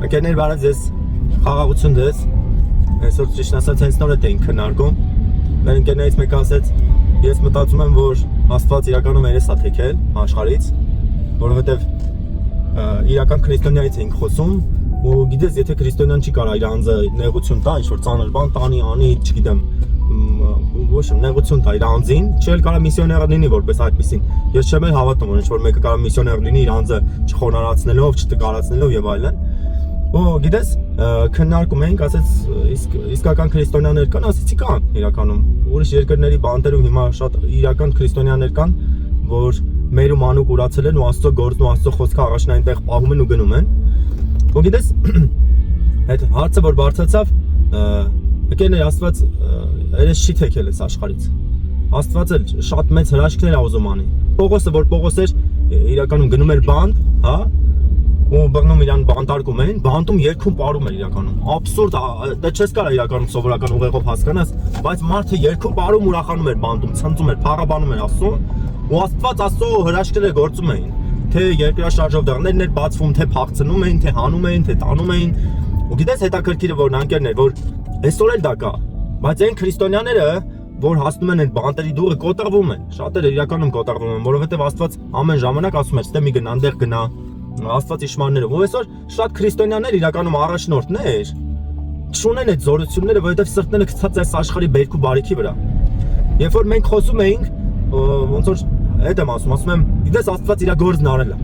Ընկերներ բարև ձեզ, խաղաղություն ձեզ, այսօր ճիշտ ասած հենց նոր էինք քննարկում, մեր ընկերներից մեկը ասեց, ես մտածում եմ, որ Աստված իրականում երես է թեքել աշխարհից, որովհետև իրական քրիստոնյայից էինք խոսում, ու գիտես, եթե քրիստոնյան չի կարող իր անձը նեղություն տա, ինչ-որ ծանր բան տանի, անի, չգիտեմ, ոչ նեղություն տա իր անձին, չէ՞ կարող միսիոներ լինի որպես այդպեսին։ Ես չեմ հավատում, որ ինչ-որ մեկը կարող միսիոներ լինի իր անձը չխոնարհացնելով, չտկարացնելով եւ այլն։ Ու գիտես, քննարկում էինք, ասեց իսկական քրիստոնյաներ կան, ասեցի կան իրականում։ Ուրիշ երկրների բանտերում հիմա շատ իրական քրիստոնյաներ կան, որ մեր ու մանուկ ուրացել են ու Աստծո գործն ու Աստծո խոսքը առաջն այնտեղ պահում են ու գնում են։ Ու գիտես, այդ հարցը որ բարձրացավ, եկել Աստված երես չի թեքել այս աշխարհից։ Աստված էլ շատ մեծ հրաշքներ ա ուզում անի։ Պողոսը որ Պողոս էր իրականում գնում էր բանտ, հա, ու բռնում իրան բանտարկում էին, բանտում երկում ապարում էր իրականում։ Աբսուրդ, դա չես կարող իրականում սովորական ուղեղով հասկանաս, բայց մարդը երկում ապարում ուրախանում էր բանտում, ցնծում էր, փառաբանում էր Աստծուն, ու Աստված Աստծո հրաշքները գործում էին։ Թե երկրաշարժով դռներն էր բացվում, թե փախցնում էին, թե հանում էին, թե տանում էին։ Ու գիտես հետաքրքիրը որ անկերներ, որ այսօր էլ դա կա, բայց այն քրիստոնյաները, որ հասնում են այդ բանտերի դուռը կոտրվում են, շատերը իրականում կոտրվում են, որովհետև Աստված ամեն ժամանակ ասում է, ստե մի գնա, այնտեղ գնա, Աստված իշխաններով։ Ու այսօր շատ քրիստոնյաներ իրականում առաջնորդներ չունեն այդ զորությունները, որովհետև սրտները գցած այս աշխարհի բերքու բարիքի վրա։ Երբ որ մենք խոսում էինք, ոնց որ այդ եմ ասում եմ, գիտես Աստված իր գործն արել է։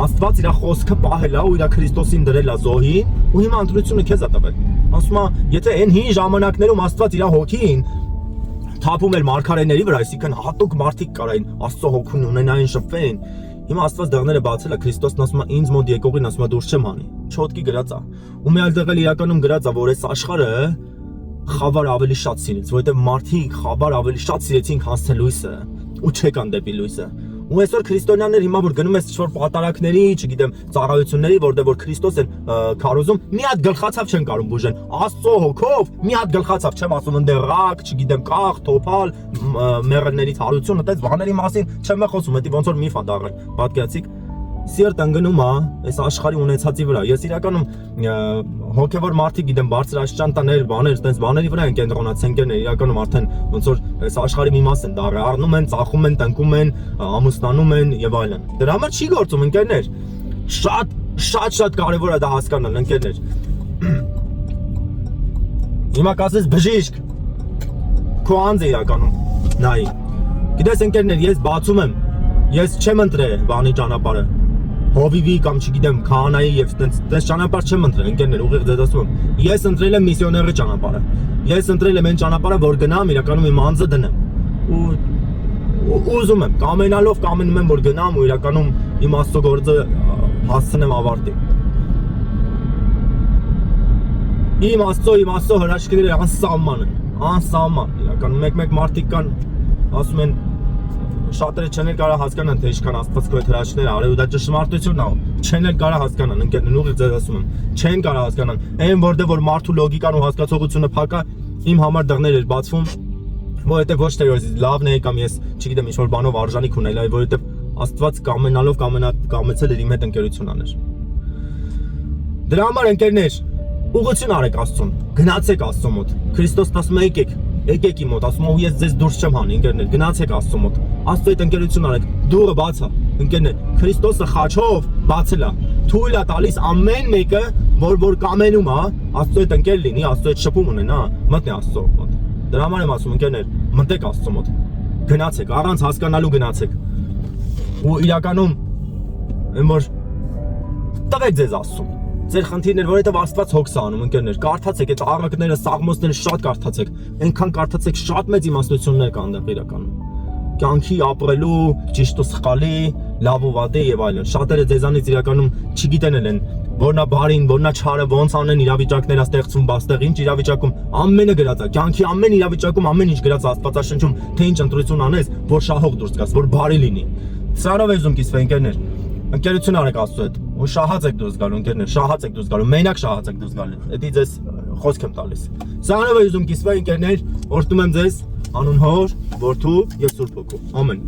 Աստված իր խոսքը պահել է ու իր Քրիստոսին դրել է զոհին, ու հիմա ընտրությունը քեզ է տվել։ Ասում է, եթե այն հին ժամանակներում Աստված իր հոգին թափում էր մարգարեների վրա, այսինքն հատուկ մարդիկ կարային Աստծո հոգուն ունենային, շփվեին, հիմա Աստված դռները բացել է, Քրիստոսն ասում է ինձ մոտ եկողին ասում է դուրս չեմ անի, չոտքի գրած է։ Ու մի այլ տեղ էլ իրականում գրած է, որ այս աշխարհը խավար ավելի շատ սիրեց, որովհետև մարդիկ խավար ավելի շատ սիրեցին, քան լույսը, ու չեկան դեպի լույսը։ Ու այսօր քրիստոնյաներ հիմա որ գնում ես ինչ-որ պատարակների, չգիտեմ, ծառայությունների, որտեղ որ Քրիստոս են քարոզում, մի հատ գլխացավ չեն կարող բուժեն։ Աստծո հոգով մի հատ գլխացավ, չեմ ասում ընդեղ ռակ, չգիտեմ, կախ, թոփալ, մեռելների թարություն, այդպես բաների մասին չեմ խոսում, դա ոնց որ միֆ է դառել։ Պատկերացիք, սիրտ ընկնում է այս աշխարհի ունեցածի վրա։ Ես իրականում հոգևոր մարդիկ գիտեմ բարձրաճանտաներ, բաներ, այդպես բաների վրա են կենտրոնացած ընկերներ, իրականում արդեն ոնց որ այս աշխարհի մի մաս են դառը, առնում են, ծախում են, տնկում են, ամուսնանում են եւ այլն։ Դրա համար չի գործում ընկերներ։ Շատ կարեւոր է դա հասկանալ ընկերներ։ Հիմա կասես բժիշկ քո անձը իրականում նայի։ Գիտես ընկերներ, ես բացում եմ, ես չեմ ընտրել բանի ճանապարհը։ Հովիվի կամ չգիտեմ քահանայի եւ այդպես ճանապարհ չեմ ընտրել, ընկերներ, ուղիղ ձեզ ասում եմ։ Ես ընտրել եմ միսիոների ճանապարհը։ Ես ընտրել եմ այն ճանապարհը, որ գնամ իրականում իմ անձը դնեմ։ Ու ուզում եմ, կամենալով կամենում եմ, որ գնամ ու իրականում իմ Աստծո գործը հասցնեմ ավարտի։ Իմ Աստծո հրաշքները անսահման են, անսահման։ Իրականում մեկ մարդիկ կան, ասում են շատերը չեն կարող հասկանան թե ինչքան Աստված քո այդ հրաշքները արել ու դա ճշմարտությունն է, չեն կարող հասկանան, ընկերներ, ուղիղ ձեզ ասում եմ, չեն կարող հասկանան։ Այն որտեղ որ մարդու լոգիկան ու հասկացողությունը փակա, իմ համար դռներ էր բացվում, որովհետև ոչ թե լավն է կամ ես, չգիտեմ, ինչ-որ բանով արժանիք ունենալ, այլ որովհետև Աստված կամենալով կամեցել էր իմ հետ ընկերություն անել։ Դրա համար ընկերներ, ուղղություն արեք Աստծուն, գնացեք Աստծո մոտ։ Քրիստոսն ասում է եկեք իմ մոտ, ասում եմ ես ձեզ դուրս չեմ հանի, ընկերներ, գնացեք Աստծո մոտ։ Աստծո հետ ընկերություն արեք, դուռը բաց է, ընկերներ, Քրիստոսը խաչով բացել է։ Թույլ է տալիս ամեն մեկը, որ կամենում է, Աստծո հետ ընկեր լինի, Աստծո հետ շփում ունենա, մտնի Աստծո մոտ։ Դրա համար եմ ասում, ընկերներ, մտեք Աստծո մոտ։ Գնացեք, առանց հասկանալու գնացեք։ Ու իրականում որ տվեք ձեզ Աստծուն։ Ձեր խնդիրներ, որովհետև Աստված հոգս է անում, ընկերներ, կարդացեք այդ առակները, սաղմոսները շատ կարդացեք, այնքան կարդացեք շատ մեծ իմաստություններ կան դեռ իրականում։ Կյանքի ապրելու, ճիշտ ու սխալի, լավ ու վատի եւ այլն։ Շատերը ձեզանից իրականում չգիտեն են, որն է բարին, որն է չարը, ոնց անեն իրավիճակներ է ստեղծվում, բաստեղ ինչ իրավիճակում, ամենը գրած է։ Կյանքի ամեն իրավիճակում ամեն ինչ գրած է Աստվածաշնչում, թե ինչ ընտրություն անես, որ շահող դուրս գաս, որ բարի լինի։ Սրանով է ուզում կիսվել ընկերներ։ Ընկերություն արեք Աստծո հետ ու շահացեք դուրս գալու ընկերներ, շահացեք դուրս գալու, մենակ շահացեք դուրս գալու։ Դա ձեզ խոսք եմ տալիս։ Սրանով է ուզում կիսվել ընկերներ, օրհնում եմ ձեզ անուն Հոր, Որդու եւ Սուրբ Հոգու։ Ամեն։